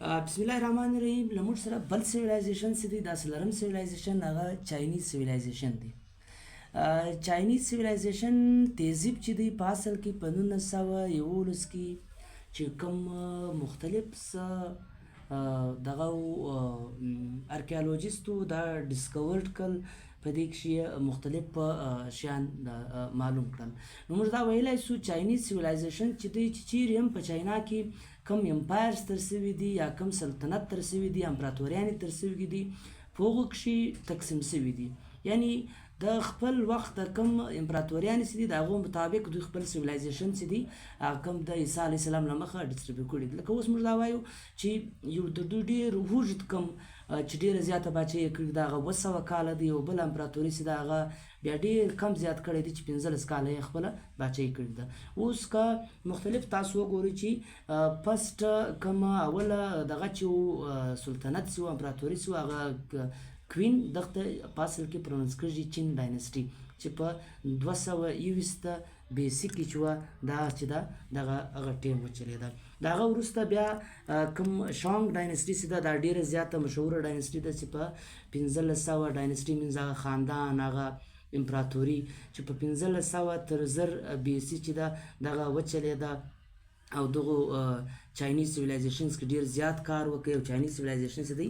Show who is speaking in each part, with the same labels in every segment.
Speaker 1: بسم الله الرحمن الرحیم. له موږ سره بل سیویلایزیشن چې دی دا څلورم سیویلایزیشن هغه چاینیز سیویلایزیشن دی. چاینیز سیویلایزیشن تهذیب چې دی په اصل کې په 1911 کې چې کوم مختلف دغه ارکیالوجیستو دا ډسکورډ کړل، په دې کې مختلف شیان معلوم کړل. نو موږ دا ویلی سو چاینیز سیویلایزیشن چې دی چې چیرې هم په چاینا کې کم امپایرز تر سوي دي یا کم سلطنت تر سوي دي، امپراتوریانې تر سوي دي، په هغو کښې تقسیم سوي دي. یعنی د خپل وخت د کم امپراتوریانې چې دي د هغو مطابق دوی خپل سیویلایزیشن چې دي کم د عیسی علیه السلام له مخه ډسټریبیوټ کړي دي. لکه اوس موږ دا وایو چې یو د دوی ډېر اوږد کم چې ډېره زیاته باچایي یې کړې ده هغه 200 کاله دی، یو بل امپراتوري چې ده هغه بیا ډېر کم زیات کړی دی چې 15 کاله یې خپله باچایي کړې ده. اوس که مختلف تاسو وګورئ چې فسټ کومه اوله دغه چې و سلطنت چې و امپراتوري چې و هغه کوین دغه په اصل کې پرونس کېږي چین ډاینسټي چې په 221 بیسي کې چې وه دا چې ده دغه هغه ټیم وچلېده. د هغه وروسته بیا کوم شانګ ډاینسټي چې ده دا ډېره زیاته مشهوره ډاینسټي ده چې په 1500 ډاینسټي مینز هغه خاندان هغه امپراتوري چې په 1500 تر 1000 بیسي چې ده دغه وچلېده او دغو چاینیز سیویلایزیشنز کې ډېر زیات کار وکړي. او چاینیز سیویلایزیشن چې دی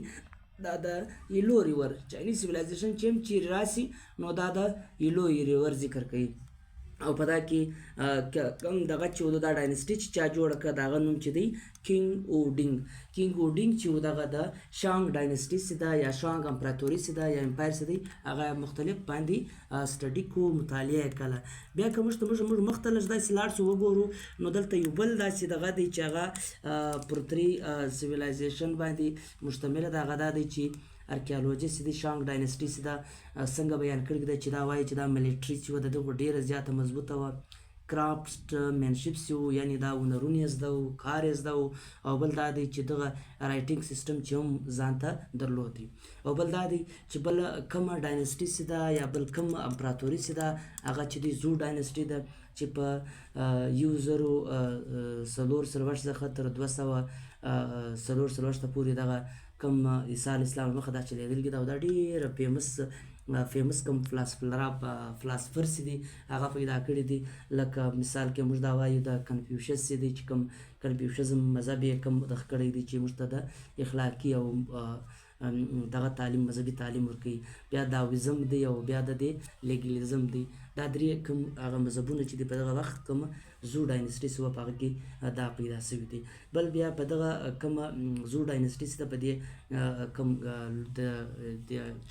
Speaker 1: دا د ایلو ریور چاینیز سیویلایزیشن چې هم چیرې راسي نو دا د ایلو ریور ذکر کوي. او په دا کې کوم دغه چې و دا ډاینسټي چې چا جوړه کړه د هغه نوم چې دی کینګ اوډینګ چې و دغه د شانګ ډاینسټي چې ده یا شانګ امپراتوري چې ده یا امپایر چې دی هغه مختلف باندې سټډي کو مطالعه یې کړله. بیا که موږ مخ ته لږ داسې لاړ شو وګورو نو دلته یو بل داسې دغه دی چې هغه پر 3 سیویلایزیشن باندې مشتمله ده. هغه دا دی چې ارکیالوجیست چې دی شانګ ډاینسټي چې ده څنګه بیان کړي ده چې دا وایي چې دا ملیټري چې وه د دغو ډېره زیاته مضبوطه وه، کرافټ مینشپ چې و یعنې دا هنرونه یې زده و، کار یې زده و. او بل دا دی چې دغه رایټینګ سیسټم چې هم ځان ته درلود دی. او بل دا دی چې بل کومه ډاینسټي چې ده یا بل کوم امپراتوري چې ده هغه چې دی زو ډاینسټي ده چې په 1440 څخه تر 240 پورې دغه کوم عیسی علیه السلام مخه دا چلېدلي دي. او دا ډېره فیمس کوم فلاسفر چې دي هغه پیدا کړي دي. لکه مثال کې موږ دا وایو د کنفیوشس چې دی چې کوم کنفیوشزم مذهب یې کوم دغه کړی دی چې موږ ته د اخلاقي او دغه تعلیم مذهبي تعلیم ورکوي. بیا داویزم دی او بیا د دې لیګلیزم دی. دا درې کوم هغه مذهبونه چې دي په دغه وخت کوم زو ډاینسټي چې وه په هغه کې دا پیدا سوي دي. بل بیا په دغه کومه زو ډاینسټي چې ده په دې کوم د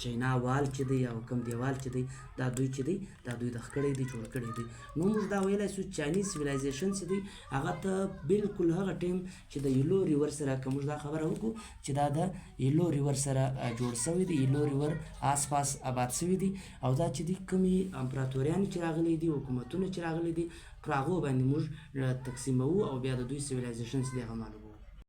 Speaker 1: چاینا وال چې دی او کوم دیوال چې دی دا دوی چې دی دا دوی دغه کړی دی جوړ کړی دی. نو موږ دا ویلی سو چاینیز سیویلایزیشن چې دی هغه ته بالکل هغه ټیم چې د ایلو ریور سره که موږ دا خبره وکړو چې دا د ایلو ریور سره جوړ سوی دی، ایلو ریور آس پاس آباد سوي دي. او دا چې دی کومې امپراتوریانې چې راغلي دي، حکومتونه چې راغلي دي پر هغو باندې موږ تقسیموو او بیا د دوی سیویلایزیشن چې دی هغه معلوموو.